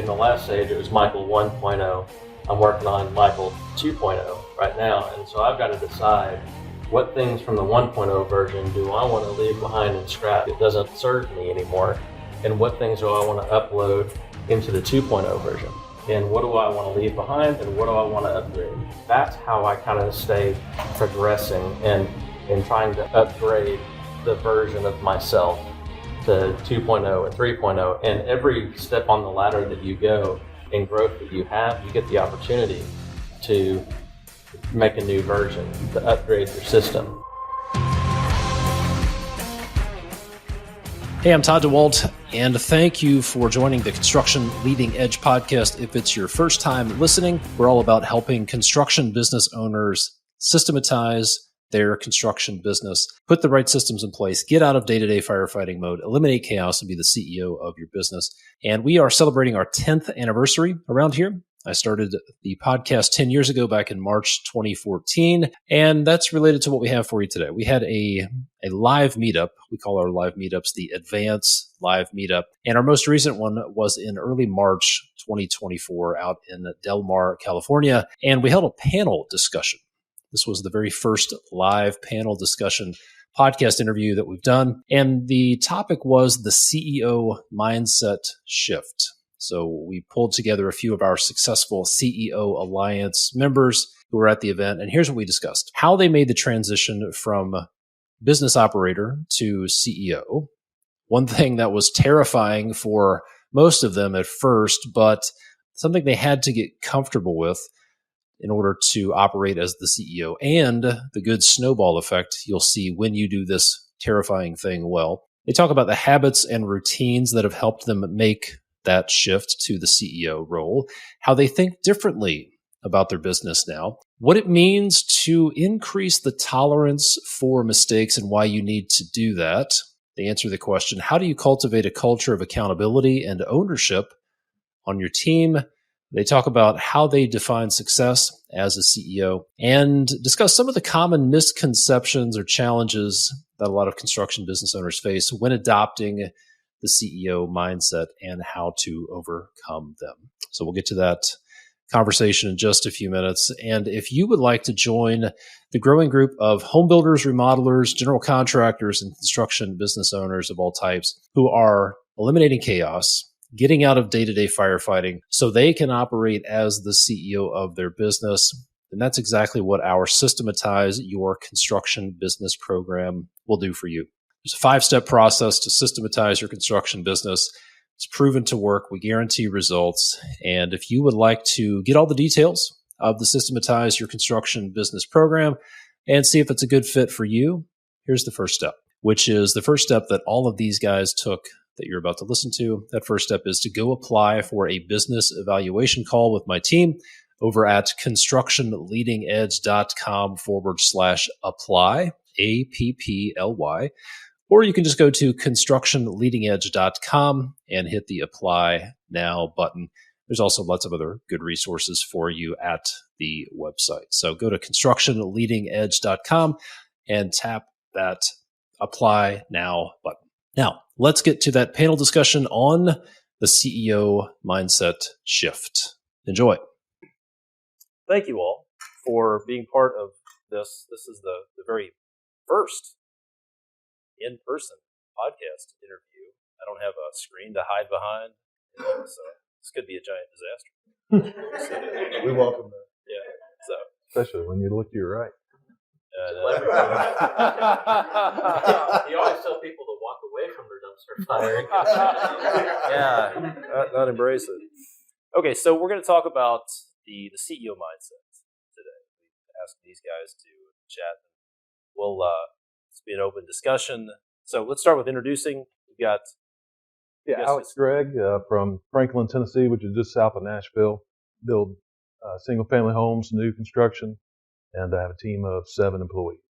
the last stage, it was Michael 1.0. I'm working on Michael 2.0 right now, and so I've got to decide what things from the 1.0 version do I want to leave behind and scrap. It doesn't serve me anymore, and what things do I want to upload into the 2.0 version, and what do I want to leave behind, and what do I want to upgrade. That's how I kind of stay progressing and trying to upgrade the version of myself to 2.0 and 3.0. And every step on the ladder that you go in growth that you have, you get the opportunity to make a new version, to upgrade your system. Hey, I'm Todd Dawalt, and thank you for joining the Construction Leading Edge podcast. If it's your first time listening, we're all about helping construction business owners systematize their construction business, put the right systems in place, get out of day-to-day firefighting mode, eliminate chaos, and be the CEO of your business. And we are celebrating our 10th anniversary around here. I started the podcast 10 years ago, back in March 2014, and that's related to what we have for you today. We had a live meetup. We call our live meetups the Advance Live Meetup, and our most recent one was in early March 2024 out in Del Mar, California, and we held a panel discussion. This was the very first live panel discussion podcast interview that we've done, and the topic was the CEO mindset shift. So we pulled together a few of our successful CEO Alliance members who were at the event, and here's what we discussed. How they made the transition from business operator to CEO. One thing that was terrifying for most of them at first, but something they had to get comfortable with in order to operate as the CEO, and the good snowball effect you'll see when you do this terrifying thing well. They talk about the habits and routines that have helped them make that shift to the CEO role, how they think differently about their business now, what it means to increase the tolerance for mistakes and why you need to do that. They answer the question, how do you cultivate a culture of accountability and ownership on your team? They talk about how they define success as a CEO and discuss some of the common misconceptions or challenges that a lot of construction business owners face when adopting the CEO mindset and how to overcome them. So we'll get to that conversation in just a few minutes. And if you would like to join the growing group of home builders, remodelers, general contractors, and construction business owners of all types who are eliminating chaos, getting out of day-to-day firefighting so they can operate as the CEO of their business, then that's exactly what our Systematize Your Construction Business program will do for you. There's a 5-step process to systematize your construction business. It's proven to work. We guarantee results. And if you would like to get all the details of the Systematize Your Construction Business program and see if it's a good fit for you, here's the first step, which is the first step that all of these guys took that you're about to listen to. That first step is to go apply for a business evaluation call with my team over at constructionleadingedge.com/apply, APPLY. Or you can just go to constructionleadingedge.com and hit the Apply Now button. There's also lots of other good resources for you at the website. So go to constructionleadingedge.com and tap that Apply Now button. Now, let's get to that panel discussion on the CEO mindset shift. Enjoy. Thank you all for being part of this. This is the very first in-person podcast interview. I don't have a screen to hide behind, so this could be a giant disaster. We welcome that. Yeah. So especially when you look to your right. You always tell people to walk away from their dumpster fire. yeah, not embrace it. Okay, so we're going to talk about the CEO mindset today. We asked these guys to chat. We'll it's be an open discussion. So let's start with introducing. We've got Alex Gregg from Franklin, Tennessee, which is just south of Nashville. Build single-family homes, new construction, and I have a team of 7 employees.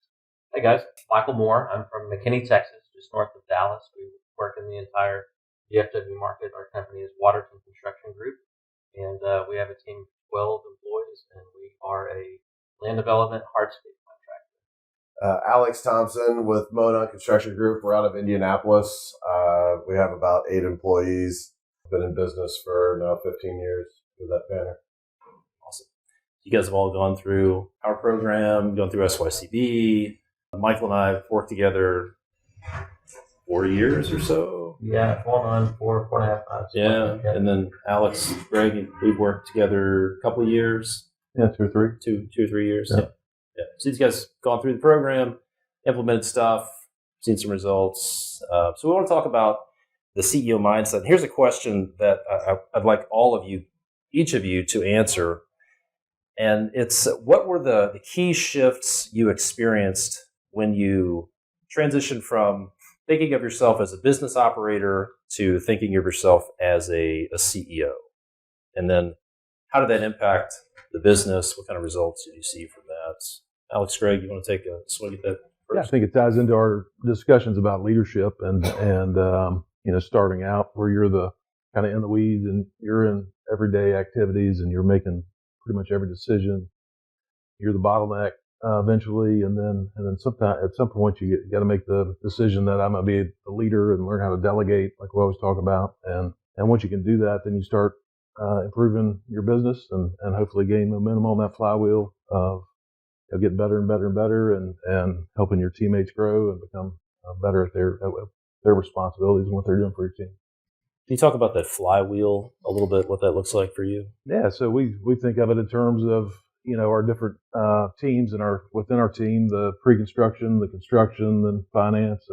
Hey guys, Michael Moore. I'm from McKinney, Texas, just north of Dallas. We work in the entire DFW market. Our company is Waterton Construction Group, and we have a team of 12 employees, and we are a land development hardscape contractor. Alex Thompson with Mona Construction Group. We're out of Indianapolis. We have about 8 employees. Been in business for now 15 years with that banner. Awesome. You guys have all gone through our program, gone through SYCB. Michael and I have worked together 4 years or so. Yeah, going on 4.5 months. Yeah. And then Alex Gregg, we've worked together a couple of years. Yeah, 2 or 3. Two or 3 years. Yeah. Yeah. So these guys gone through the program, implemented stuff, seen some results. So we want to talk about the CEO mindset. Here's a question that I'd like all of you, each of you, to answer. And it's, what were the key shifts you experienced when you transitioned from thinking of yourself as a business operator to thinking of yourself as a CEO? And then how did that impact the business? What kind of results did you see from that? Alex Gregg, you want to take a swing at that first? Yeah, I think it ties into our discussions about leadership and starting out where you're the kind of in the weeds and you're in everyday activities and you're making pretty much every decision. You're the bottleneck eventually, and then sometime at some point you got to make the decision that I'm going to be the leader and learn how to delegate, like we always talk about. And once you can do that, then you start improving your business and hopefully gain momentum on that flywheel of getting better and better and better and helping your teammates grow and become better at their responsibilities and what they're doing for your team. Can you talk about that flywheel a little bit, what that looks like for you? Yeah, so we think of it in terms of our different teams within our team, the pre-construction, the construction, then finance,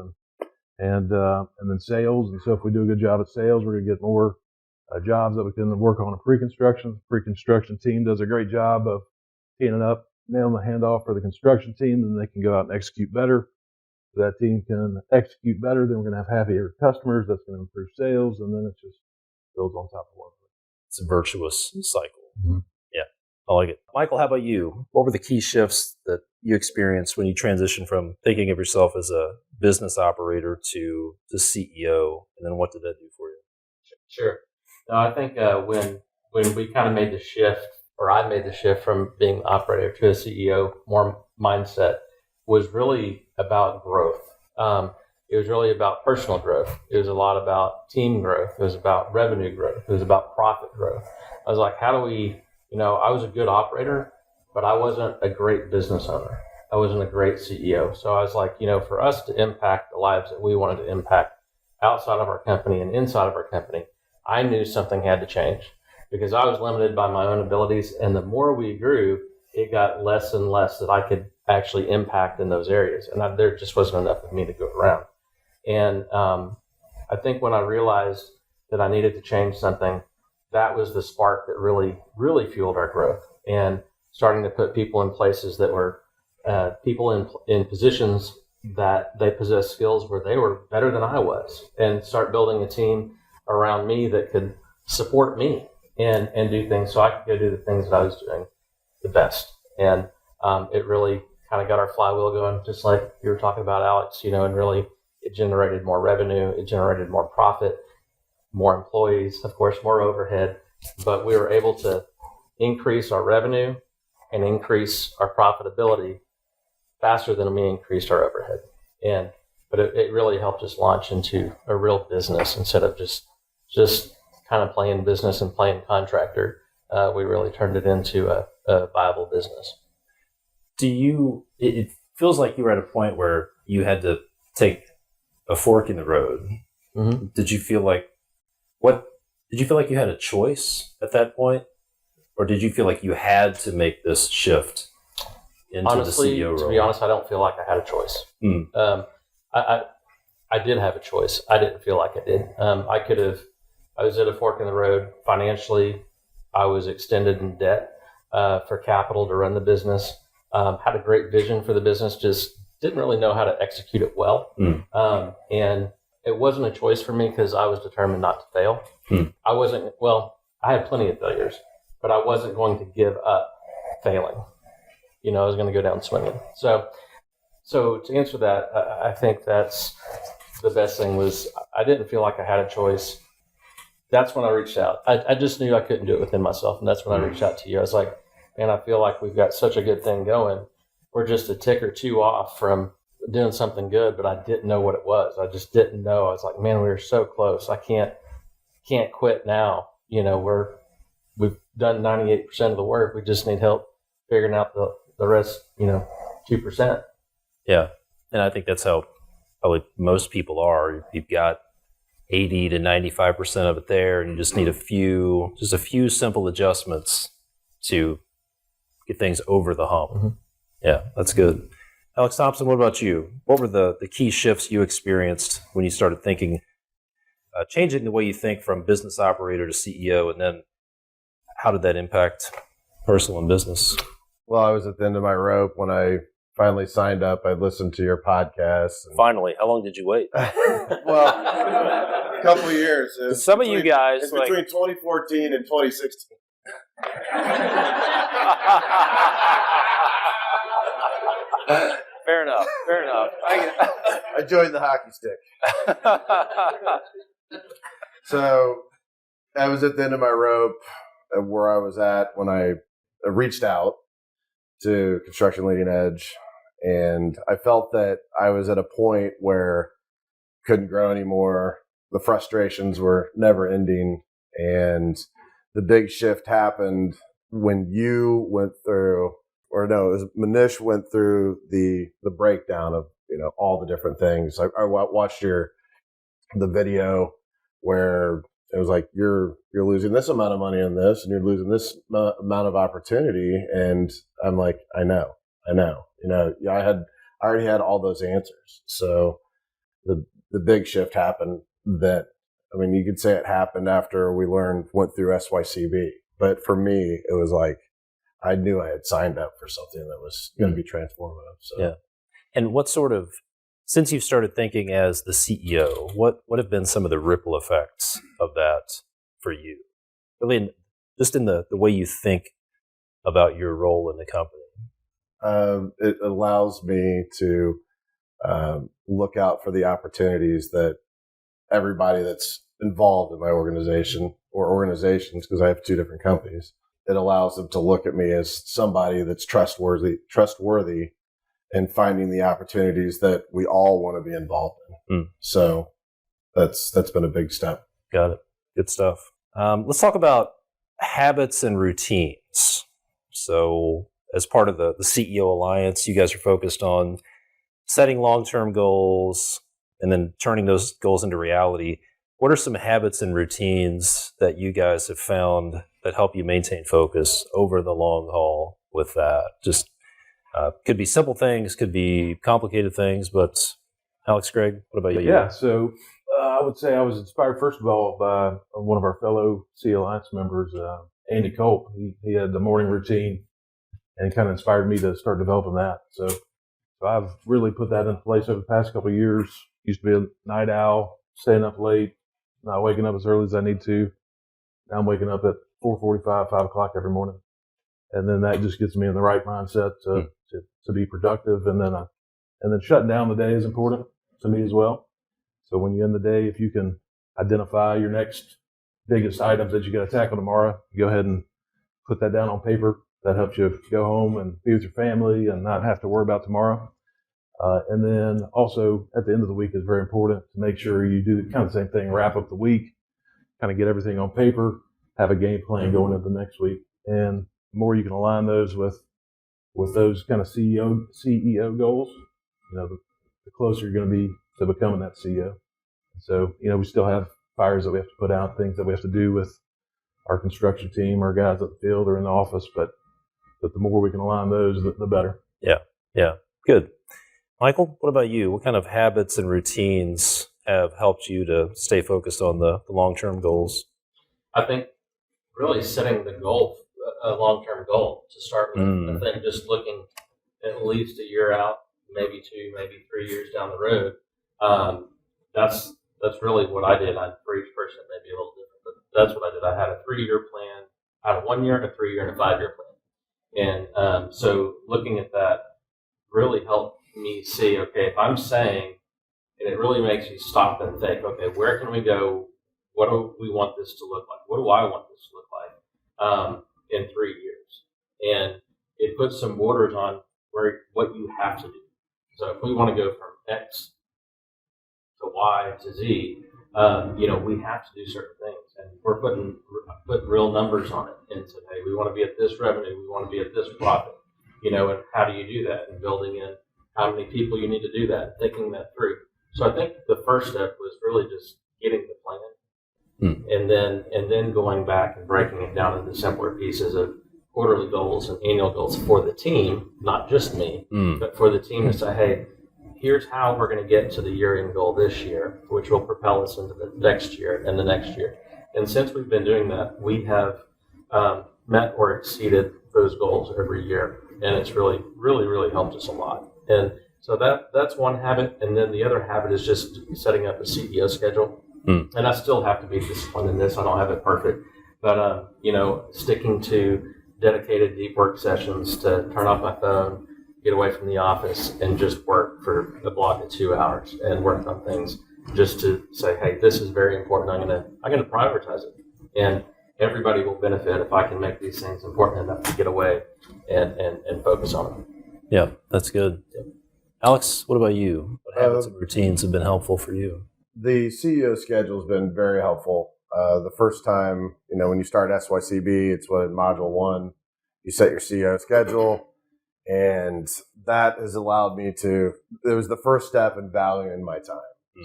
and then sales. And so if we do a good job at sales, we're going to get more jobs that we can work on in pre-construction. The pre-construction team does a great job of teeing it up, nailing the handoff for the construction team, and they can go out and execute better. So that team can execute better, then we're going to have happier customers. That's going to improve sales, and then it just builds on top of one. It's a virtuous cycle. Mm-hmm. Yeah, I like it. Michael, how about you? What were the key shifts that you experienced when you transitioned from thinking of yourself as a business operator to CEO, and then what did that do for you? Sure. No, I think when we kind of made the shift, or I made the shift from being the operator to a CEO, more mindset was really about growth. It was really about personal growth. It was a lot about team growth. It was about revenue growth. It was about profit growth. I was like, how do we, I was a good operator, but I wasn't a great business owner. I wasn't a great CEO. So I was like, for us to impact the lives that we wanted to impact outside of our company and inside of our company, I knew something had to change because I was limited by my own abilities. And the more we grew, it got less and less that I could actually impact in those areas. And there just wasn't enough of me to go around. And I think when I realized that I needed to change something, that was the spark that really, really fueled our growth. And starting to put people in places that were people in positions that they possess skills where they were better than I was, and start building a team around me that could support me and do things so I could go do the things that I was doing the best. And it really kind of got our flywheel going, just like you were talking about, Alex, and really it generated more revenue, it generated more profit, more employees, of course, more overhead, but we were able to increase our revenue and increase our profitability faster than we increased our overhead. But it really helped us launch into a real business instead of just kind of playing business and playing contractor. We really turned it into a viable business. It feels like you were at a point where you had to take a fork in the road. Mm-hmm. Did you feel like you had a choice at that point? Or did you feel like you had to make this shift into Honestly, the CEO role? To be honest, I don't feel like I had a choice. I did have a choice. I didn't feel like I did. I was at a fork in the road financially. I was extended in debt for capital to run the business. Had a great vision for the business, just didn't really know how to execute it well. And it wasn't a choice for me because I was determined not to fail. I had plenty of failures, but I wasn't going to give up failing. I was going to go down swinging. So to answer that, I think that's the best thing was I didn't feel like I had a choice. That's when I reached out. I just knew I couldn't do it within myself. And that's when I reached out to you. I was like, man, I feel like we've got such a good thing going. We're just a tick or two off from doing something good, but I didn't know what it was. I just didn't know. I was like, man, we were so close. I can't can't quit now. We've done 98% of the work. We just need help figuring out the rest, 2%. Yeah. And I think that's how probably most people are. You've got 80 to 95% of it there, and you just need a few simple adjustments to get things over the hump. Mm-hmm. Yeah, that's good. Alex Thompson, what about you? What were the key shifts you experienced when you started thinking, changing the way you think from business operator to CEO, and then how did that impact personal and business? Well, I was at the end of my rope when I finally signed up. I listened to your podcast. Finally, how long did you wait? Well, a couple of years. Some of you guys, it's between 2014 and 2016. Fair enough. I joined the hockey stick. So I was at the end of my rope where I was at when I reached out to Construction Leading Edge, and I felt that I was at a point where I couldn't grow anymore. The frustrations were never ending, and the big shift happened when you went through, or no, it was Manish went through the breakdown of all the different things. I watched the video where it was like you're losing this amount of money on this, and you're losing this amount of opportunity, and I'm like, I know. I already had all those answers. So the big shift happened. You could say it happened after we went through SYCB, but for me, it was like I knew I had signed up for something that was going to be transformative. So. Yeah. And what sort of, since you've started thinking as the CEO, what have been some of the ripple effects of that for you? Really, just in the way you think about your role in the company. It allows me to look out for the opportunities that everybody that's involved in my organization or organizations, because I have two different companies, it allows them to look at me as somebody that's trustworthy and finding the opportunities that we all want to be involved in. So that's been a big step. Got it. Good stuff. Let's talk about habits and routines. So as part of the CEO Alliance, you guys are focused on setting long-term goals and then turning those goals into reality. What are some habits and routines that you guys have found that help you maintain focus over the long haul with that? Just could be simple things, could be complicated things, but Alex Gregg, what about you? Yeah, so I would say I was inspired, first of all, by one of our fellow CEO Alliance members, Andy Culp. He had the morning routine and kind of inspired me to start developing that. So I've really put that in place over the past couple of years. Used to be a night owl, staying up late, not waking up as early as I need to. Now I'm waking up at 4:45, 5 o'clock every morning. And then that just gets me in the right mindset to be productive. And then shutting down the day is important to me as well. So when you end the day, if you can identify your next biggest items that you got to tackle tomorrow, you go ahead and put that down on paper. That helps you go home and be with your family and not have to worry about tomorrow. And then also at the end of the week is very important to make sure you do kind of the same thing, wrap up the week, kind of get everything on paper, have a game plan going into the next week. And the more you can align those with those kind of CEO goals, the closer you're going to be to becoming that CEO. So, we still have fires that we have to put out, things that we have to do with our construction team, our guys at the field or in the office, but the more we can align those, the better. Yeah. Good. Michael, what about you? What kind of habits and routines have helped you to stay focused on the long-term goals? I think really setting the goal, a long-term goal to start with. I think just looking at least a year out, maybe 2, maybe 3 years down the road. That's really what I did. For each person, it may be a little different, but that's what I did. I had a 3-year plan. I had a 1 year, a 3-year, and a 5-year plan. And so looking at that really helped me see, okay, if I'm saying, and it really makes you stop and think, okay, where can we go? What do we want this to look like? What do I want this to look like in 3 years? And it puts some borders on what you have to do. So if we want to go from X to Y to Z, we have to do certain things. we're putting real numbers on it and said, hey, we want to be at this revenue, we want to be at this profit, and how do you do that? And building in how many people you need to do that, thinking that through. So I think the first step was really just getting the plan, and then going back and breaking it down into simpler pieces of quarterly goals and annual goals for the team, not just me, but for the team to say, hey, here's how we're going to get to the year-end goal this year, which will propel us into the next year and the next year. And since we've been doing that, we have met or exceeded those goals every year, and it's really, really, really helped us a lot. And so that's one habit, and then the other habit is just setting up a CEO schedule. And I still have to be disciplined in this. I don't have it perfect, but sticking to dedicated deep work sessions to turn off my phone, get away from the office, and just work for a block of 2 hours and work on things just to say, hey, this is very important. I'm gonna prioritize it, and everybody will benefit if I can make these things important enough to get away and focus on them. Yeah, that's good. Yep. Alex, what about you? What habits and routines have been helpful for you? The CEO schedule has been very helpful. The first time, when you start SYCB, it's what module 1, you set your CEO schedule. And that has allowed me it was the first step in valuing my time.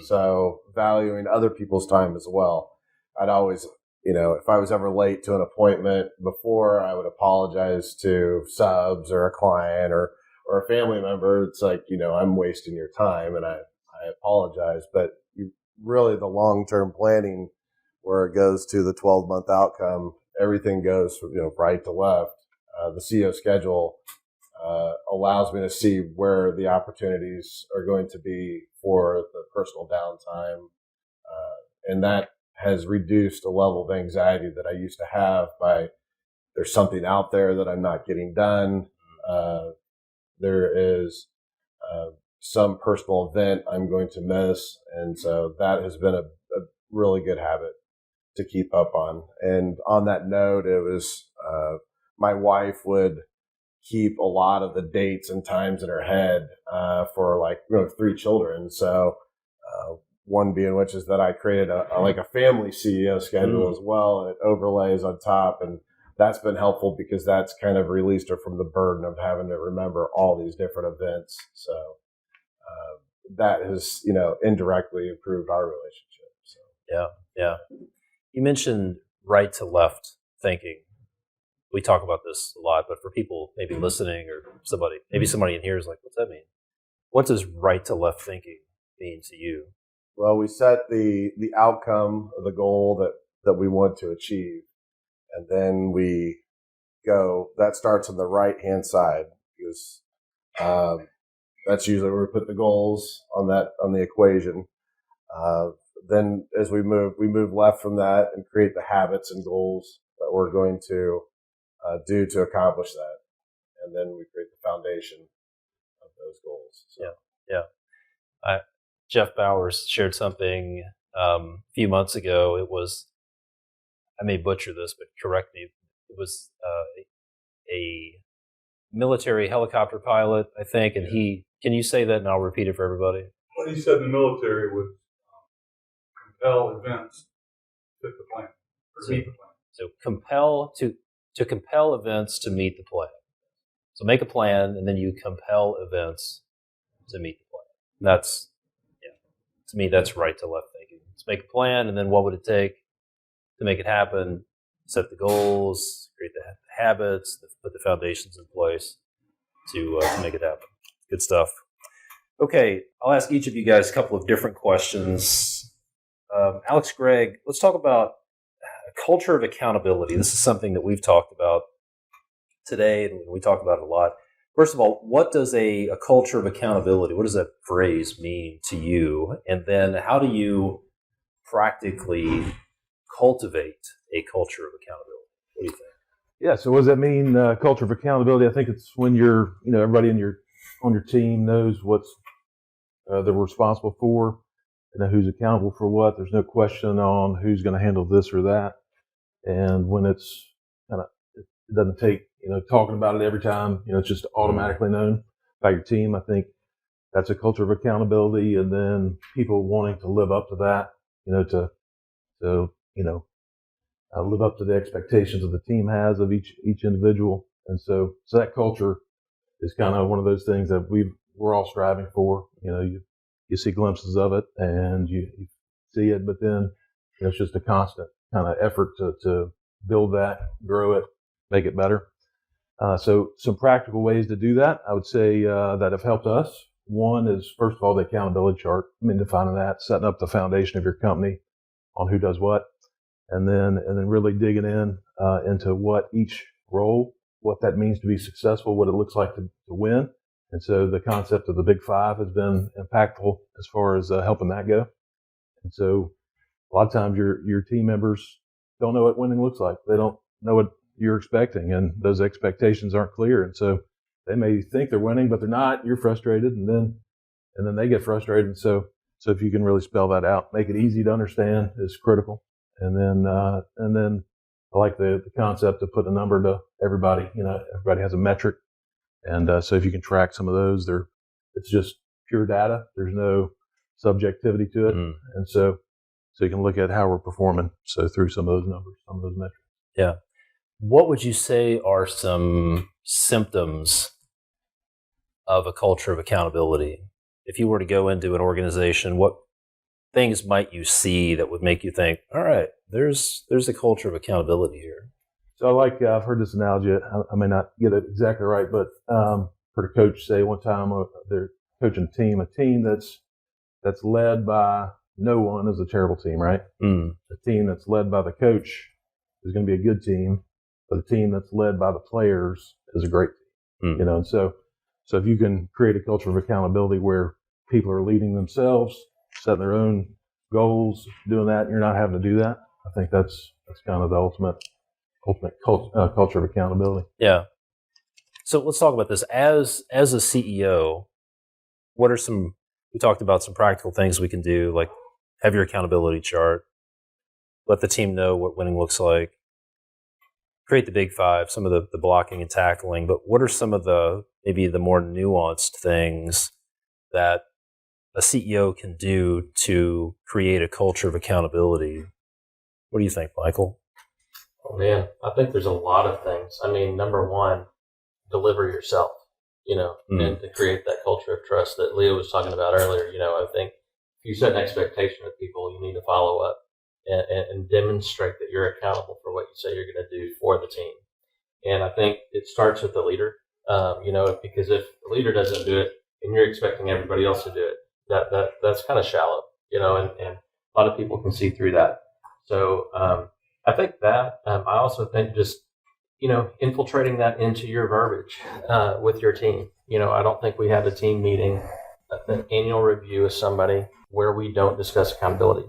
So valuing other people's time as well. I'd always, if I was ever late to an appointment before, I would apologize to subs or a client or a family member. It's like, I'm wasting your time, and I apologize. But really the long-term planning, where it goes to the 12-month outcome, everything goes from, right to left. The CEO schedule allows me to see where the opportunities are going to be for the personal downtime. And that has reduced a level of anxiety that I used to have by there's something out there that I'm not getting done. There is some personal event I'm going to miss. And so that has been a really good habit to keep up on. And on that note, it was my wife would keep a lot of the dates and times in her head for 3 children. So one being which is that I created a family CEO schedule as well, and it overlays on top. And that's been helpful because that's kind of released her from the burden of having to remember all these different events. So that has, indirectly improved our relationship. So. Yeah. You mentioned right to left thinking. We talk about this a lot, but for people maybe listening or somebody in here is like, what's that mean? What does right to left thinking mean to you? Well, we set the outcome of the goal that we want to achieve. And then we go, that starts on the right-hand side, because that's usually where we put the goals on the equation. Then as we move left from that and create the habits and goals that we're going to do to accomplish that. And then we create the foundation of those goals. So. Yeah. Jeff Bowers shared something a few months ago. It was, I may butcher this, but correct me. It was a military helicopter pilot, I think, and can you say that and I'll repeat it for everybody? What he said in the military would compel events to fit the plan, or meet the plan. So to compel events to meet the plan. So make a plan, and then you compel events to meet the plan. To me, that's right to left thinking. Let's make a plan, and then what would it take to make it happen? Set the goals, create the habits, put the foundations in place to make it happen. Good stuff. Okay, I'll ask each of you guys a couple of different questions. Alex Gregg, let's talk about a culture of accountability. This is something that we've talked about today, and we talk about it a lot. First of all, what does a culture of accountability, what does that phrase mean to you? And then how do you practically cultivate a culture of accountability? What do you think? Yeah. So what does that mean? Culture of accountability. I think it's when everybody on your team knows what's they're responsible for, and who's accountable for what. There's no question on who's going to handle this or that. And when it's it doesn't take talking about it every time. It's just automatically known by your team. I think that's a culture of accountability, and then people wanting to live up to that. To live up to the expectations that the team has of each individual. And so that culture is kind of one of those things that we're all striving for. You see glimpses of it and you see it, but then it's just a constant kind of effort to build that, grow it, make it better. So some practical ways to do that, I would say, that have helped us. One is, first of all, the accountability chart. Defining that, setting up the foundation of your company on who does what, and then really digging into what each role, what that means to be successful, what it looks like to win. And so the concept of the Big Five has been impactful as far as helping that go. And so a lot of times your team members don't know what winning looks like. They don't know what you're expecting, and those expectations aren't clear. And so they may think they're winning, but they're not. You're frustrated, and then they get frustrated. And so if you can really spell that out, make it easy to understand is critical. And then I like the concept of putting a number to everybody. Everybody has a metric. And so if you can track some of those, it's just pure data. There's no subjectivity to it. Mm. And so you can look at how we're performing. So through some of those numbers, some of those metrics. Yeah. What would you say are some symptoms of a culture of accountability? If you were to go into an organization, what things might you see that would make you think, all right, there's a culture of accountability here? So I've heard this analogy. I may not get it exactly right, but heard a coach say one time they're coaching a team that's led by no one is a terrible team, right? Mm. A team that's led by the coach is going to be a good team, but a team that's led by the players is a great team. Mm. And so if you can create a culture of accountability where people are leading themselves, setting their own goals, doing that, and you're not having to do that, I think that's kind of the ultimate culture of accountability. Yeah. So let's talk about this. As a CEO, what are we talked about some practical things we can do, like have your accountability chart, let the team know what winning looks like, create the Big Five, some of the blocking and tackling, but what are some of maybe the more nuanced things that a CEO can do to create a culture of accountability? What do you think, Michael? Oh man, I think there's a lot of things. Number one, deliver yourself, and to create that culture of trust that Leo was talking about earlier. I think if you set an expectation with people, you need to follow up and demonstrate that you're accountable for what you say you're going to do for the team. And I think it starts with the leader, because if the leader doesn't do it and you're expecting everybody else to do it, that's kind of shallow, and a lot of people can see through that. So I think that I also think just, infiltrating that into your verbiage with your team. I don't think we have a team meeting, an annual review with somebody where we don't discuss accountability.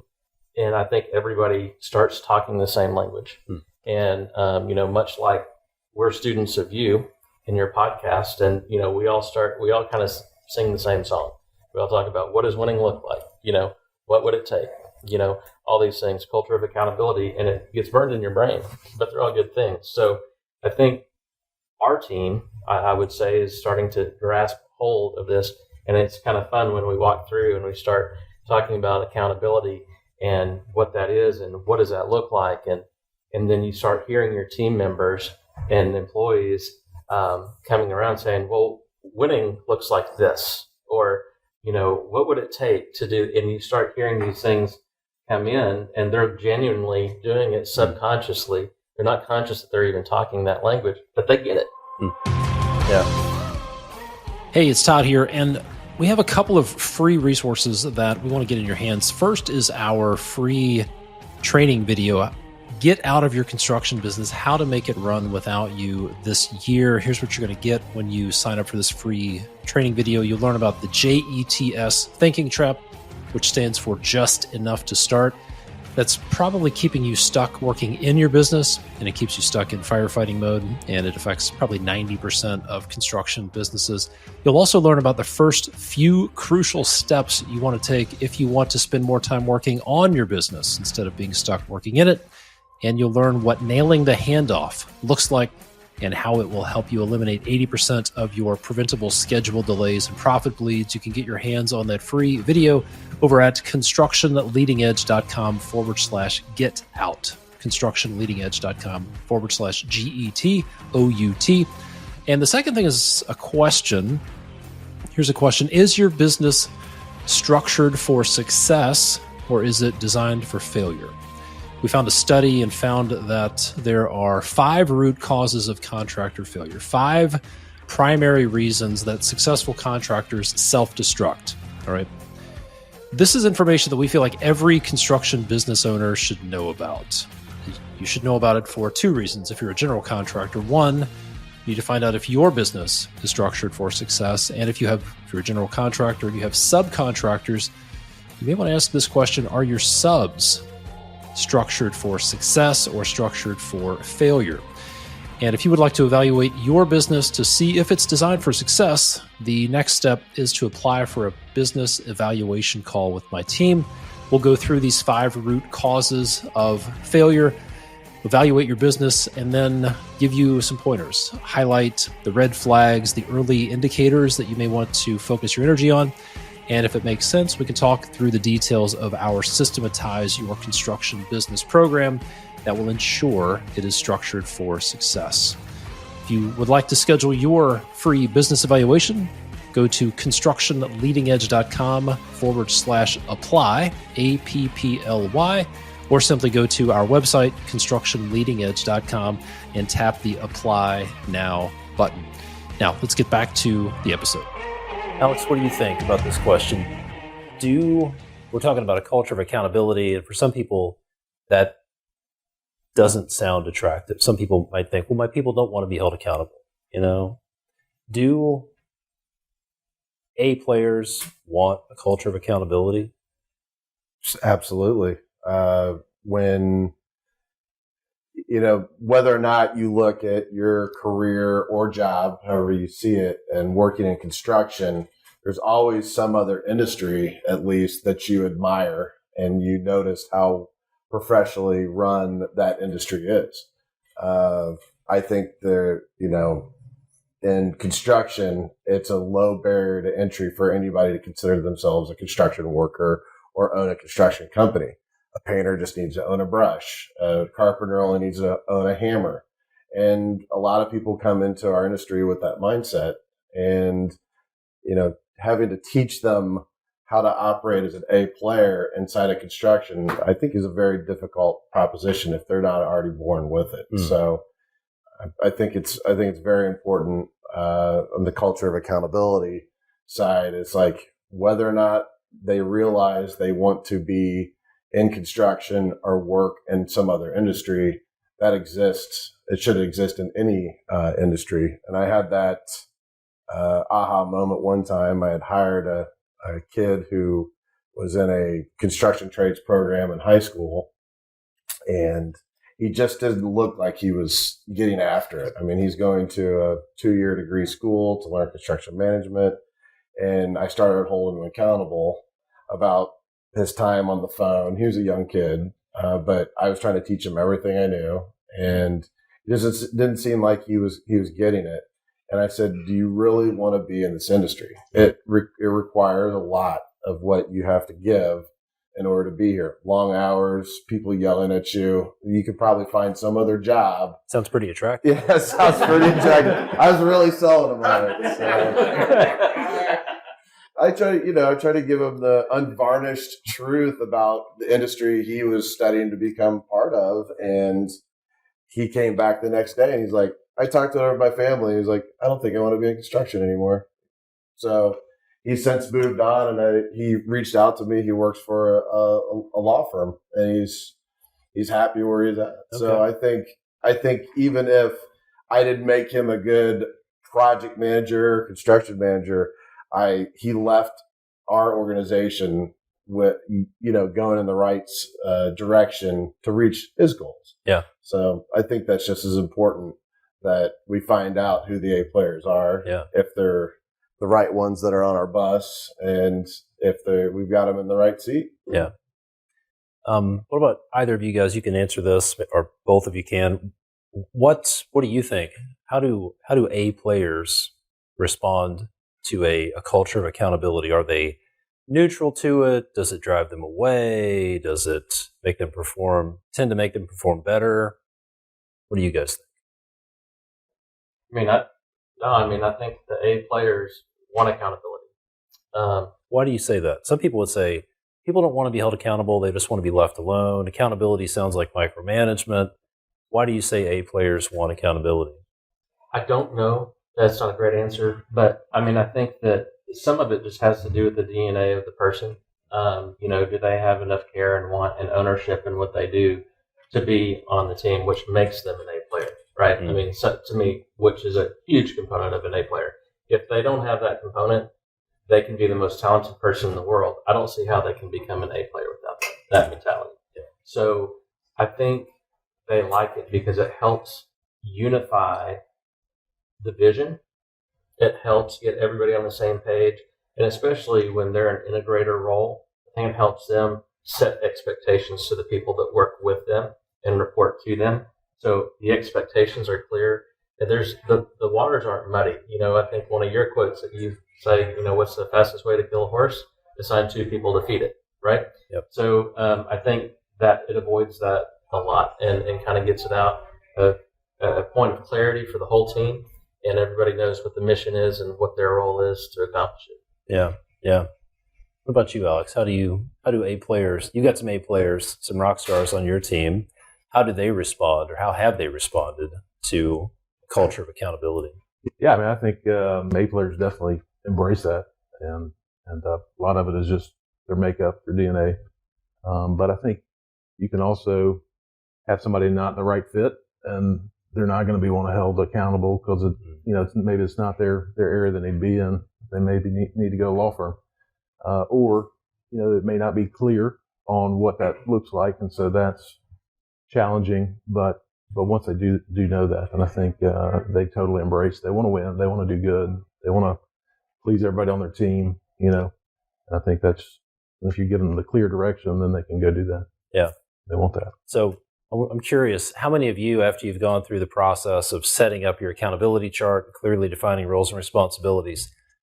And I think everybody starts talking the same language. And, much like we're students of you in your podcast, and, we all kind of sing the same song. We all talk about what does winning look like? What would it take? All these things, culture of accountability, and it gets burned in your brain, but they're all good things. So I think our team, I would say, is starting to grasp hold of this. And it's kind of fun when we walk through and we start talking about accountability and what that is and what does that look like. And then you start hearing your team members and employees coming around saying, well, winning looks like this, or, what would it take to do? And you start hearing these things come in, and they're genuinely doing it subconsciously. They're not conscious that they're even talking that language, but they get it. Yeah. Hey, it's Todd here, and we have a couple of free resources that we want to get in your hands. First is our free training video, Get Out of Your Construction Business, How to Make It Run Without You This Year. Here's what you're going to get when you sign up for this free training video. You'll learn about the JETS thinking trap, which stands for just enough to start. That's probably keeping you stuck working in your business, and it keeps you stuck in firefighting mode, and it affects probably 90% of construction businesses. You'll also learn about the first few crucial steps you want to take if you want to spend more time working on your business instead of being stuck working in it. And you'll learn what nailing the handoff looks like and how it will help you eliminate 80% of your preventable schedule delays and profit bleeds. You can get your hands on that free video over at constructionleadingedge.com/get out. constructionleadingedge.com/GETOUT. And the second thing is a question. Here's a question. Is your business structured for success, or is it designed for failure? We found a study and found that there are 5 root causes of contractor failure, 5 primary reasons that successful contractors self-destruct. All right. This is information that we feel like every construction business owner should know about. You should know about it for 2 reasons. If you're a general contractor, 1, you need to find out if your business is structured for success. And if you're a general contractor and you have subcontractors, you may want to ask this question: are your subs structured for success or structured for failure? And if you would like to evaluate your business to see if it's designed for success, the next step is to apply for a business evaluation call with my team. We'll go through these 5 root causes of failure, evaluate your business, and then give you some pointers. Highlight the red flags, the early indicators that you may want to focus your energy on. And if it makes sense, we can talk through the details of our Systematize Your Construction Business program that will ensure it is structured for success. If you would like to schedule your free business evaluation, go to constructionleadingedge.com/apply, APPLY, or simply go to our website, constructionleadingedge.com, and tap the Apply Now button. Now, let's get back to the episode. Alex, what do you think about this question? We're talking about a culture of accountability, and for some people, that doesn't sound attractive. Some people might think, well, my people don't want to be held accountable. Do A players want a culture of accountability? Absolutely. When, whether or not you look at your career or job, however you see it, and working in construction, there's always some other industry, at least, that you admire, and you notice how professionally run that industry is. I think in construction, it's a low barrier to entry for anybody to consider themselves a construction worker or own a construction company. A painter just needs to own a brush. A carpenter only needs to own a hammer. And a lot of people come into our industry with that mindset, and, having to teach them how to operate as an A player inside of construction, I think is a very difficult proposition if they're not already born with it. So I think it's very important on the culture of accountability side. It's like whether or not they realize they want to be in construction or work in some other industry that exists. It should exist in any industry. And I had that aha moment one time. I had hired a kid who was in a construction trades program in high school, and he just didn't look like he was getting after it. I mean, he's going to a 2-year degree school to learn construction management, and I started holding him accountable about his time on the phone. He was a young kid, but I was trying to teach him everything I knew, and it just didn't seem like he was getting it. And I said, do you really want to be in this industry? It requires a lot of what you have to give in order to be here. Long hours, people yelling at you. You could probably find some other job. Sounds pretty attractive. Yeah, sounds pretty attractive. I was really selling him on it. So. I try to give him the unvarnished truth about the industry he was studying to become part of. And he came back the next day and he's like, I talked to my family. He's like, I don't think I want to be in construction anymore. So he's since moved on, and he reached out to me. He works for a law firm, and he's happy where he's at. Okay. So I think even if I didn't make him a good project manager, construction manager, he left our organization with going in the right direction to reach his goals. Yeah. So I think that's just as important that we find out who the A players are, if they're the right ones that are on our bus, and if we've got them in the right seat. Yeah. What about either of you guys? You can answer this, or both of you can. What do you think? How do A players respond to a culture of accountability? Are they neutral to it? Does it drive them away? Does it tend to make them perform better? What do you guys think? I think the A players want accountability. Why do you say that? Some people would say people don't want to be held accountable. They just want to be left alone. Accountability sounds like micromanagement. Why do you say A players want accountability? I don't know. That's not a great answer, but I think that some of it just has to do with the DNA of the person. Do they have enough care and want and ownership in what they do to be on the team, which makes them an A player, right? Mm-hmm. So to me, which is a huge component of an A player. If they don't have that component, they can be the most talented person in the world. I don't see how they can become an A player without that mentality. Yeah. So I think they like it because it helps unify the vision. It helps get everybody on the same page. And especially when they're an integrator role, I think it helps them set expectations to the people that work with them and report to them. So the expectations are clear. And there's the waters aren't muddy. I think one of your quotes that you say, what's the fastest way to kill a horse? Assign 2 people to feed it, right? Yep. So I think that it avoids that a lot and kind of gets it out a point of clarity for the whole team, and everybody knows what the mission is and what their role is to accomplish it. Yeah. What about you, Alex? How do A players? You got some A players, some rock stars on your team. How do they respond, or how have they responded to culture of accountability? Yeah, I think A players definitely embrace that, and a lot of it is just their makeup, their DNA. But I think you can also have somebody not in the right fit, and they're not going to be held accountable because maybe it's not their area that they need to be in. They maybe need to go to a law firm, or it may not be clear on what that looks like, and so that's challenging. But once they do know that, and I think they totally embrace. They want to win. They want to do good. They want to please everybody on their team. And I think that's, if you give them the clear direction, then they can go do that. Yeah, they want that. So I'm curious, how many of you, after you've gone through the process of setting up your accountability chart, clearly defining roles and responsibilities,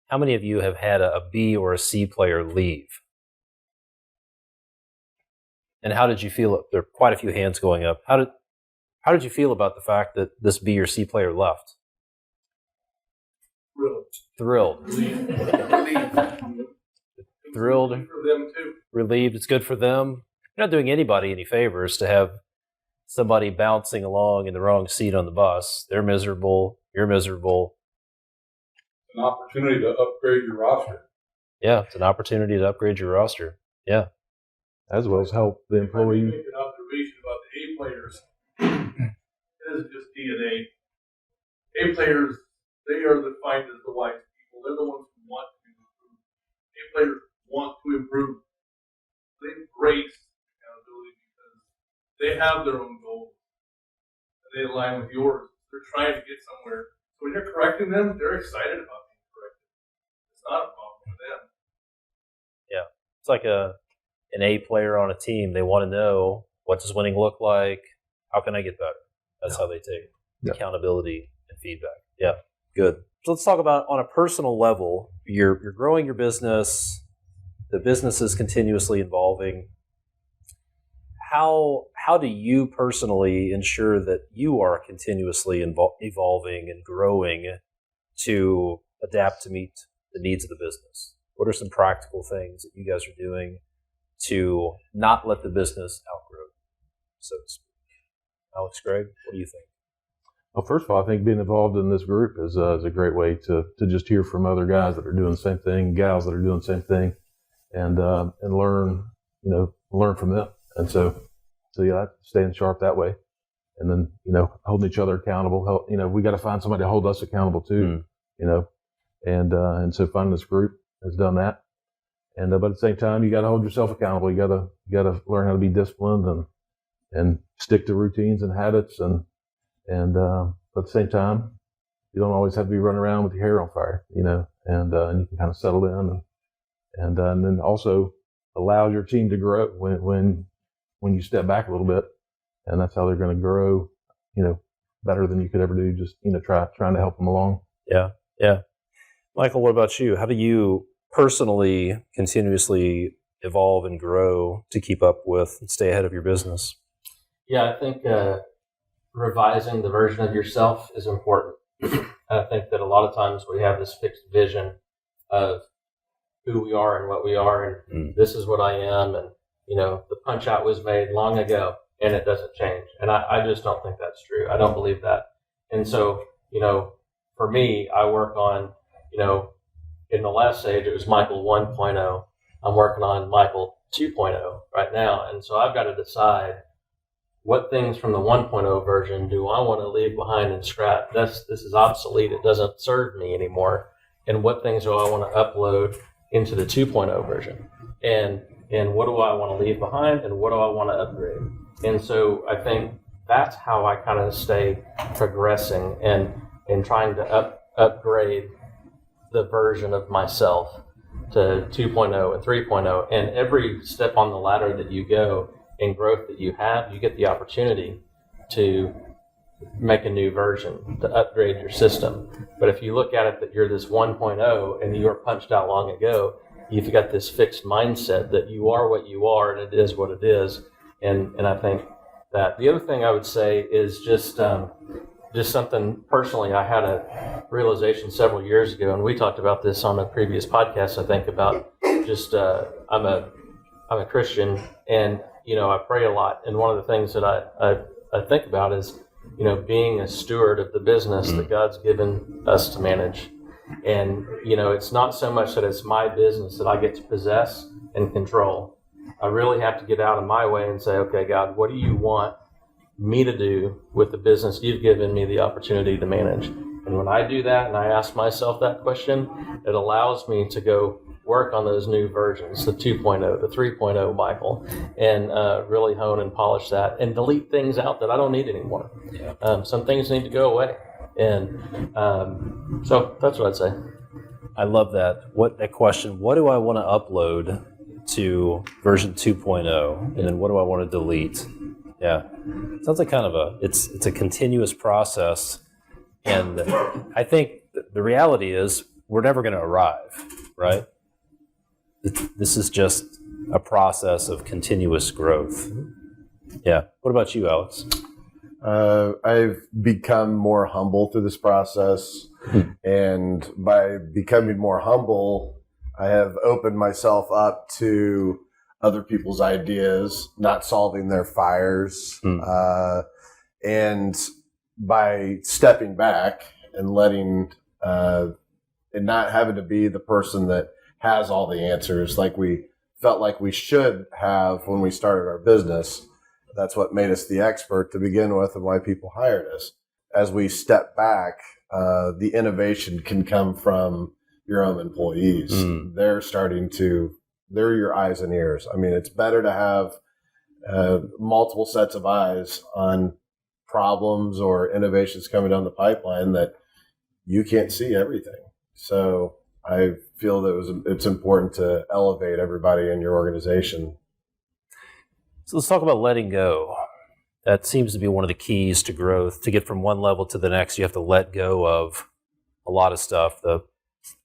how many of you have had a B or a C player leave? And how did you feel? There are quite a few hands going up. How did you feel about the fact that this B or C player left? Thrilled. Thrilled. For them too. Relieved. It's good for them. You're not doing anybody any favors to have somebody bouncing along in the wrong seat on the bus. They're miserable. You're miserable. An opportunity to upgrade your roster. Yeah, it's an opportunity to upgrade your roster. Yeah. As well as help the employee. If I can make an observation about the A players. It is just DNA. A players, they are defined as the wise people. They're the ones who want to improve. A players want to improve. They embrace accountability because they have their own goals. And they align with yours. They're trying to get somewhere. So when you're correcting them, they're excited about being corrected. It's not a problem for them. Yeah. It's like an A player on a team. They want to know, what does winning look like? How can I get better? That's how they take accountability and feedback. Yeah, good. So let's talk about, on a personal level, you're growing your business. The business is continuously evolving. How do you personally ensure that you are continuously evolving and growing to adapt to meet the needs of the business? What are some practical things that you guys are doing to not let the business outgrow, so to speak? Alex Gregg, what do you think? Well, first of all, I think being involved in this group is a great way to just hear from other guys that are doing the same thing, gals that are doing the same thing, and learn from them. And so yeah, staying sharp that way, and then holding each other accountable. We got to find somebody to hold us accountable too. And so finding this group has done that. And but at the same time, you got to hold yourself accountable. You got to learn how to be disciplined and stick to routines and habits. And but at the same time, you don't always have to be running around with your hair on fire. And you can kind of settle in and then also allows your team to grow when you step back a little bit, and that's how they're going to grow, better than you could ever do. Just trying to help them along. Yeah. Michael, what about you? How do you personally continuously evolve and grow to keep up with and stay ahead of your business? Yeah, I think revising the version of yourself is important. I think that a lot of times we have this fixed vision of who we are and what we are, and this is what I am, and the punch out was made long ago, and it doesn't change. And I just don't think that's true. I don't believe that. And so, for me, I work on, in the last stage, it was Michael 1.0. I'm working on Michael 2.0 right now. And so I've got to decide what things from the 1.0 version do I want to leave behind and scrap. This is obsolete. It doesn't serve me anymore. And what things do I want to upload into the 2.0 version? And what do I want to leave behind, and what do I want to upgrade? And so I think that's how I kind of stay progressing and trying to upgrade the version of myself to 2.0 and 3.0. And every step on the ladder that you go in growth that you have, you get the opportunity to make a new version, to upgrade your system. But if you look at it that you're this 1.0 and you were punched out long ago, you've got this fixed mindset that you are what you are and it is what it is. And I think that the other thing I would say is just something personally. I had a realization several years ago, and we talked about this on a previous podcast, I think, about just I'm a Christian, and I pray a lot. And one of the things that I think about is being a steward of the business that God's given us to manage. And it's not so much that it's my business that I get to possess and control. I really have to get out of my way and say, okay, God, what do you want me to do with the business you've given me the opportunity to manage? And when I do that and I ask myself that question, it allows me to go work on those new versions, the 2.0, the 3.0 Michael, and really hone and polish that and delete things out that I don't need anymore. Yeah. Some things need to go away. And so that's what I'd say. I love that. That question, what do I want to upload to version 2.0? And then what do I want to delete? Yeah. Sounds like kind of it's a continuous process. And I think the reality is we're never going to arrive, right? This is just a process of continuous growth. Yeah. What about you, Alex? I've become more humble through this process. And by becoming more humble, I have opened myself up to other people's ideas, not solving their fires. And by stepping back and letting, and not having to be the person that has all the answers like we felt like we should have when we started our business. That's what made us the expert to begin with and why people hired us. As we step back, the innovation can come from your own employees. They're your eyes and ears. I mean, it's better to have multiple sets of eyes on problems or innovations coming down the pipeline that you can't see everything. So I feel that it's important to elevate everybody in your organization. So let's talk about letting go. That seems to be one of the keys to growth. To get from one level to the next, you have to let go of a lot of stuff. The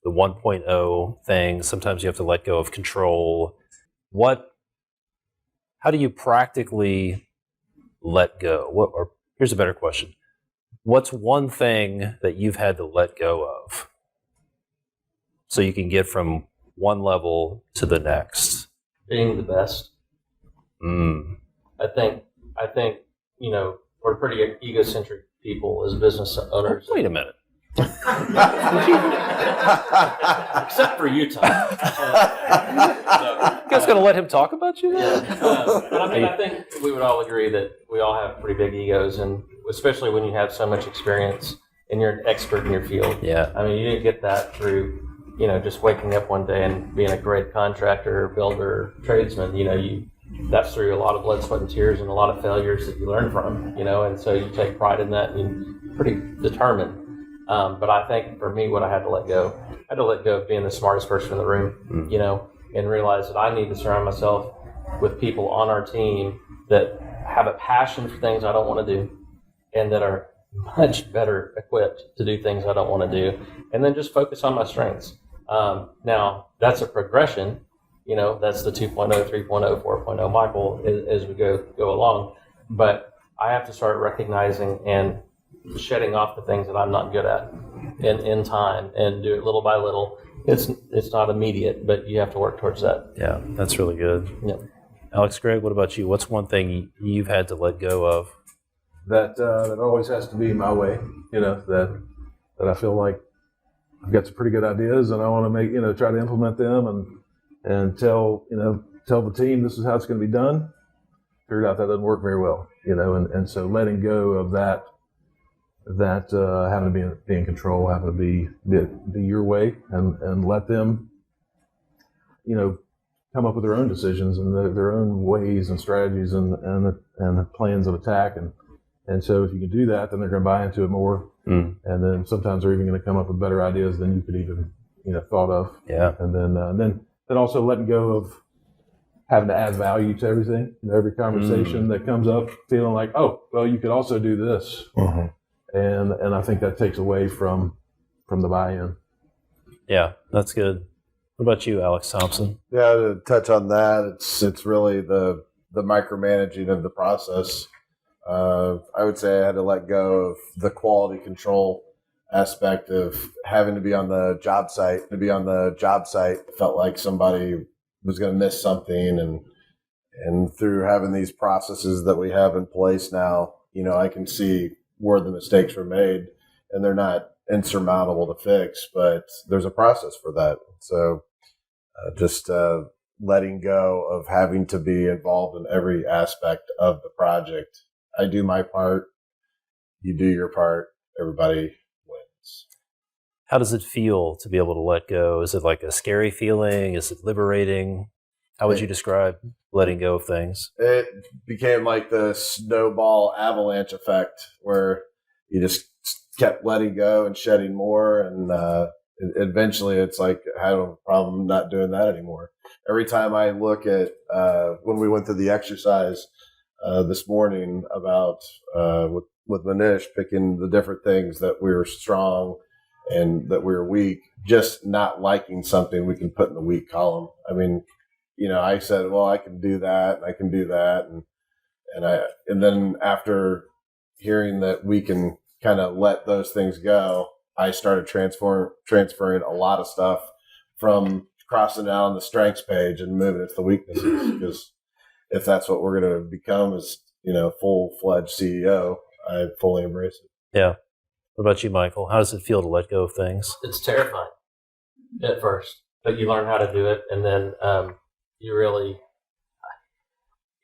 1.0 thing, sometimes you have to let go of control. How do you practically let go? Or here's a better question. What's one thing that you've had to let go of so you can get from one level to the next? Being the best. I think we're pretty egocentric people as business owners. Wait a minute. Except for you, Todd. You guys going to let him talk about you? But I think we would all agree that we all have pretty big egos, and especially when you have so much experience and you're an expert in your field. Yeah. I mean, you didn't get that through, just waking up one day and being a great contractor, builder, tradesman. That's through a lot of blood, sweat, and tears and a lot of failures that you learn from, and so you take pride in that and you're pretty determined. But I think for me, what I had to let go of being the smartest person in the room, and realize that I need to surround myself with people on our team that have a passion for things I don't want to do and that are much better equipped to do things I don't want to do, and then just focus on my strengths. Now, that's a progression. That's the 2.0, 3.0, 4.0 Michael as we go along. But I have to start recognizing and shedding off the things that I'm not good at in time and do it little by little. It's not immediate, but you have to work towards that. Yeah, that's really good. Yeah. Alex Gregg, what about you? What's one thing you've had to let go of? That always has to be my way. That I feel like I've got some pretty good ideas and I want to try to implement them and tell the team this is how it's going to be done. Figured out that doesn't work very well. And so letting go of that having to be in control, having to be your way and let them, come up with their own decisions and their own ways and strategies and plans of attack. And so if you can do that, then they're going to buy into it more. And then sometimes they're even going to come up with better ideas than you could even, thought of. Yeah. And then also letting go of having to add value to everything. Every conversation that comes up, feeling like, oh, well, you could also do this. And I think that takes away from the buy-in. Yeah, that's good. What about you, Alex Thompson? Yeah, to touch on that, it's really the micromanaging of the process. I would say I had to let go of the quality control aspect of having to be on the job site. To be on the job site, it felt like somebody was going to miss something, and through having these processes that we have in place now, I can see where the mistakes were made, and they're not insurmountable to fix, but there's a process for that. So just letting go of having to be involved in every aspect of the project. I do my part, you do your part, everybody wins. How does it feel to be able to let go? Is it like a scary feeling? Is it liberating? How would you describe letting go of things? It became like the snowball avalanche effect where you just kept letting go and shedding more. And eventually it's like, I have a problem not doing that anymore. Every time I look at when we went through the exercise this morning about with Manish picking the different things that we were strong and that we were weak, just not liking something we can put in the weak column. I mean, I said, well, I can do that, and I can do that, and then after hearing that we can kind of let those things go, I started transferring a lot of stuff from crossing out on the strengths page and moving it to the weaknesses. Because if that's what we're going to become as full-fledged CEO, I fully embrace it. Yeah. What about you, Michael? How does it feel to let go of things? It's terrifying at first, but you learn how to do it, and then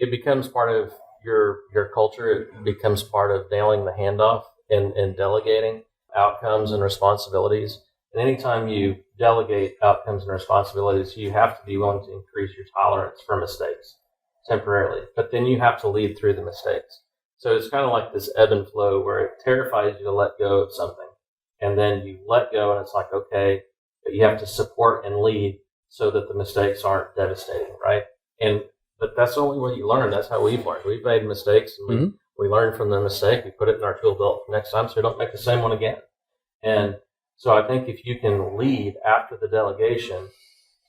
it becomes part of your culture. It becomes part of nailing the handoff and delegating outcomes and responsibilities. And anytime you delegate outcomes and responsibilities, you have to be willing to increase your tolerance for mistakes temporarily, but then you have to lead through the mistakes. So it's kind of like this ebb and flow where it terrifies you to let go of something, and then you let go and it's like, okay, but you have to support and lead so that the mistakes aren't devastating, right? But that's the only way you learn. That's how we've learned. We've made mistakes, and we learn from the mistake. We put it in our tool belt next time so we don't make the same one again. And so I think if you can lead after the delegation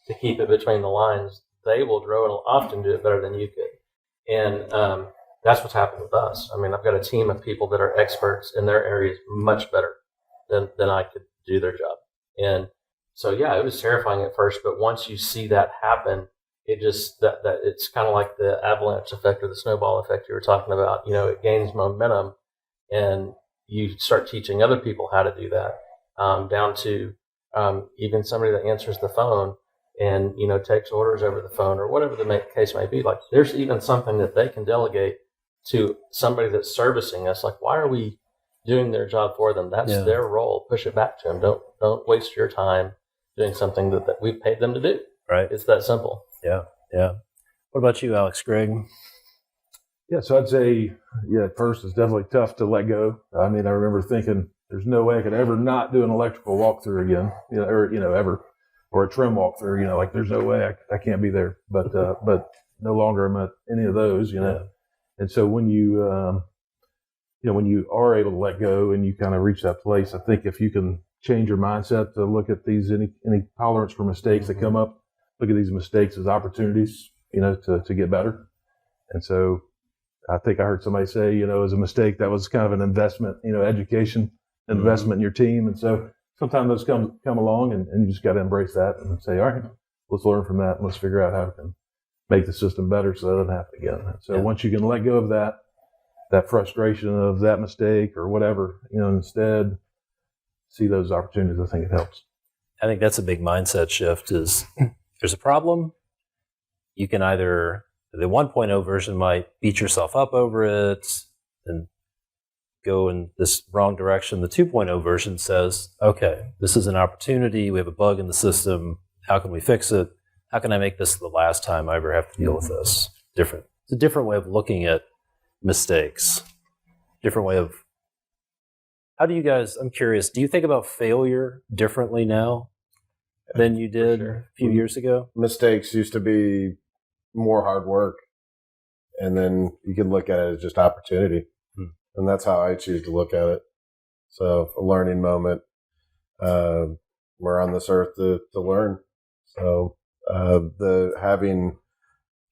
to keep it between the lines, they will grow and will often do it better than you could. And that's what's happened with us. I mean, I've got a team of people that are experts in their areas much better than I could do their job. And so, yeah, it was terrifying at first, but once you see that happen, it just, that it's kind of like the avalanche effect or the snowball effect you were talking about. It gains momentum, and you start teaching other people how to do that, down to even somebody that answers the phone and, takes orders over the phone or whatever the case may be. Like, there's even something that they can delegate to somebody that's servicing us. Like, why are we doing their job for them? That's their role. Push it back to them. Don't waste your time doing something that we've paid them to do. Right. It's that simple. Yeah. Yeah. What about you, Alex Gregg? Yeah, so I'd say, at first it's definitely tough to let go. I mean, I remember thinking there's no way I could ever not do an electrical walkthrough again, ever, or a trim walkthrough, like there's no way I can't be there. But no longer am I at any of those, And so when you when you are able to let go and you kind of reach that place, I think if you can change your mindset to look at these, any tolerance for mistakes that come up, look at these mistakes as opportunities, to get better. And so I think I heard somebody say, as a mistake, that was kind of an investment, education, investment in your team. And so sometimes those come along and you just got to embrace that and say, all right, let's learn from that and let's figure out how we can make the system better so that doesn't happen again. So once you can let go of that frustration of that mistake or whatever, instead see those opportunities, I think it helps. I think that's a big mindset shift is there's a problem. You can either, the 1.0 version might beat yourself up over it and go in this wrong direction. The 2.0 version says, okay, this is an opportunity. We have a bug in the system. How can we fix it? How can I make this the last time I ever have to deal with this? Different. It's a different way of looking at mistakes. Different way of, how do you guys, I'm curious, do you think about failure differently now than you did a few years ago? Mistakes used to be more hard work, and then you can look at it as just opportunity. And that's how I choose to look at it. So a learning moment. We're on this earth to learn. So the having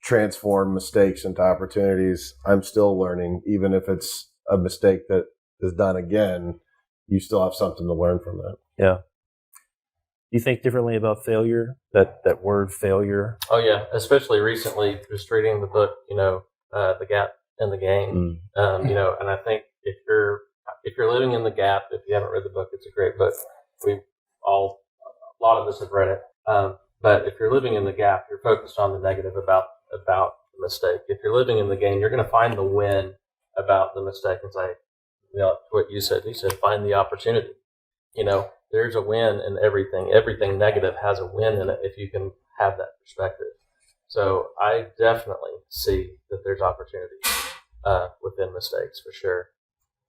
transformed mistakes into opportunities, I'm still learning. Even if it's a mistake that is done again, you still have something to learn from that. Yeah. Do you think differently about failure? That word failure? Oh yeah, especially recently, just reading the book, The Gap in the Game. And I think if you're living in the gap, if you haven't read the book, it's a great book. A lot of us have read it. But if you're living in the gap, you're focused on the negative about the mistake. If you're living in the game, you're going to find the win about the mistake and say, what you said. He said, find the opportunity. There's a win in everything. Everything negative has a win in it if you can have that perspective. So I definitely see that there's opportunity within mistakes for sure.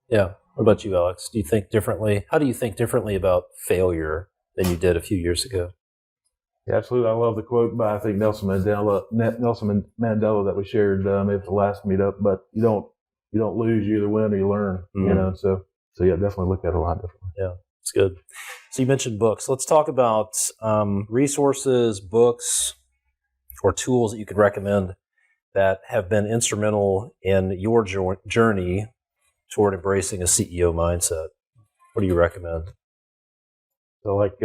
Yeah. What about you, Alex? Do you think differently? How do you think differently about failure than you did a few years ago? Yeah, absolutely. I love the quote by, I think, Nelson Mandela that we shared maybe at the last meetup. But you don't lose, you either win or you learn. So yeah, definitely look at it a lot differently. Yeah, it's good. So you mentioned books. Let's talk about resources, books, or tools that you could recommend that have been instrumental in your journey toward embracing a CEO mindset. What do you recommend? So like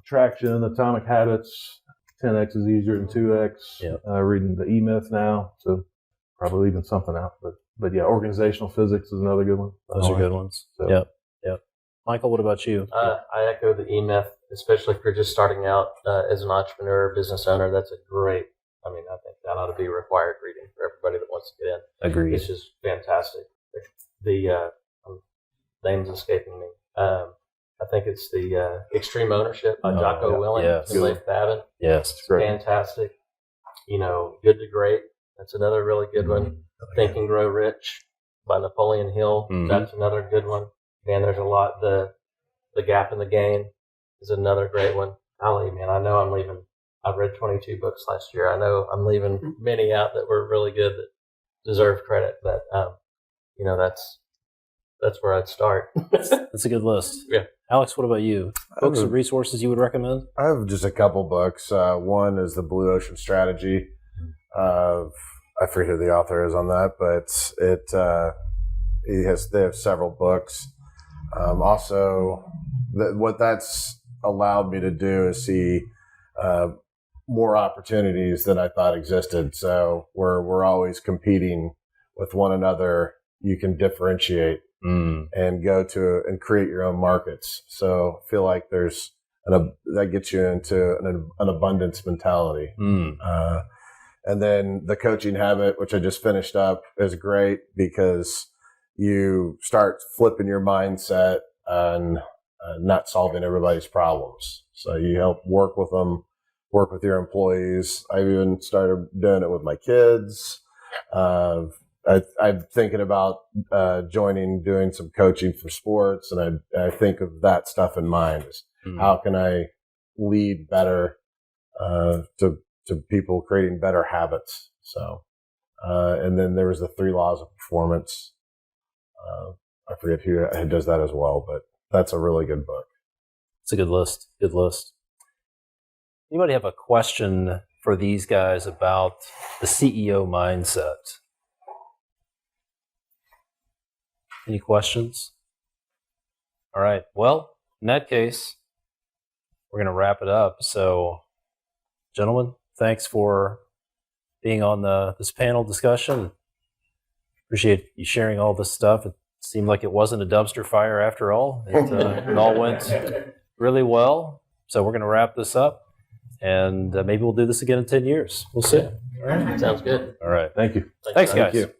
Traction, Atomic Habits, 10X is easier than 2X. Yeah. Reading the E-Myth now, so probably leaving something out. But yeah, Organizational Physics is another good one. Those are good ones. So. Yep. Michael, what about you? I echo the E-Myth, especially if you're just starting out as an entrepreneur, business owner. That's a great, I think that ought to be required reading for everybody that wants to get in. Agreed. It's just fantastic. The name's escaping me. I think it's the Extreme Ownership by Jocko Willink and Leif Babin. Yes, it's great. Fantastic. Good to Great. That's another really good one. Think and Grow Rich by Napoleon Hill. That's another good one. Man, there's a lot. The Gap in the Game is another great one. Golly, man, I know I'm leaving. I've read 22 books last year. I know I'm leaving many out that were really good that deserve credit. But that's where I'd start. That's a good list. Yeah. Alex, what about you? Books and resources you would recommend? I have just a couple books. One is The Blue Ocean Strategy. I forget who the author is on that, but they have several books. Also, what that's allowed me to do is see more opportunities than I thought existed. So we're always competing with one another. You can differentiate and go to and create your own markets. So I feel like that gets you into an abundance mentality. And then The Coaching Habit, which I just finished up, is great because you start flipping your mindset on not solving everybody's problems. So you help work with them, work with your employees. I even started doing it with my kids. I'm thinking about doing some coaching for sports, and I think of that stuff in mind. How can I lead better to people creating better habits? So, and then there was the 3 Laws of Performance. I forget who does that as well, but that's a really good book. It's a good list. Good list. Anybody have a question for these guys about the CEO mindset? Any questions? All right. Well, in that case, we're going to wrap it up. So, gentlemen, thanks for being on this panel discussion. Appreciate you sharing all this stuff. It seemed like it wasn't a dumpster fire after all. It all went really well. So we're going to wrap this up, and maybe we'll do this again in 10 years. We'll see. All right. Sounds good. All right. Thank you. Thanks, guys. Thank you.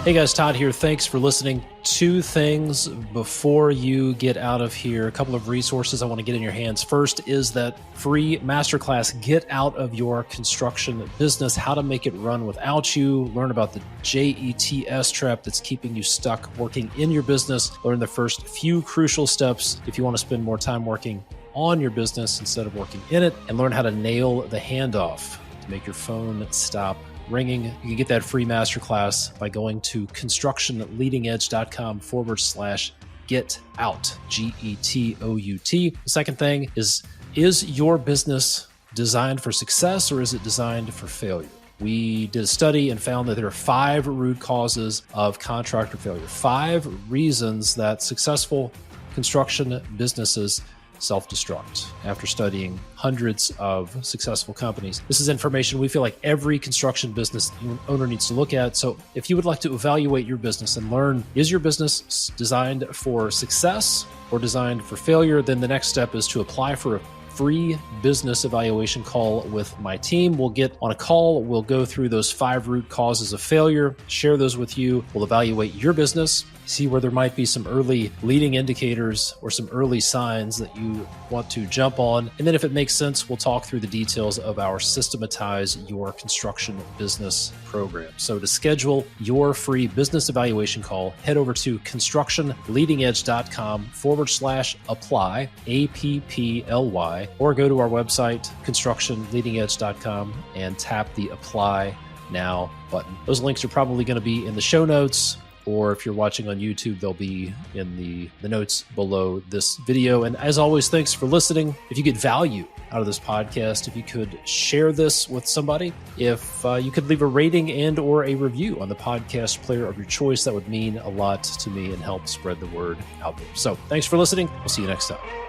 Hey guys, Todd here. Thanks for listening. 2 things before you get out of here. A couple of resources I want to get in your hands. First is that free masterclass, Get Out of Your Construction Business, How to Make It Run Without You. Learn about the JETS trap that's keeping you stuck working in your business. Learn the first few crucial steps if you want to spend more time working on your business instead of working in it. And learn how to nail the handoff to make your phone stop ringing. You can get that free masterclass by going to constructionleadingedge.com/get out, GETOUT. The second thing is your business designed for success or is it designed for failure? We did a study and found that there are 5 root causes of contractor failure, 5 reasons that successful construction businesses self-destruct after studying hundreds of successful companies. This is information we feel like every construction business owner needs to look at. So if you would like to evaluate your business and learn, is your business designed for success or designed for failure, then the next step is to apply for a free business evaluation call with my team. We'll get on a call. We'll go through those 5 root causes of failure, share those with you. We'll evaluate your business, see where there might be some early leading indicators or some early signs that you want to jump on. And then if it makes sense, we'll talk through the details of our Systematize Your Construction Business program. So to schedule your free business evaluation call, head over to constructionleadingedge.com/apply, APPLY, or go to our website, constructionleadingedge.com, and tap the Apply Now button. Those links are probably going to be in the show notes, or if you're watching on YouTube, they'll be in the notes below this video. And as always, thanks for listening. If you get value out of this podcast, if you could share this with somebody, if you could leave a rating and or a review on the podcast player of your choice, that would mean a lot to me and help spread the word out there. So thanks for listening. We'll see you next time.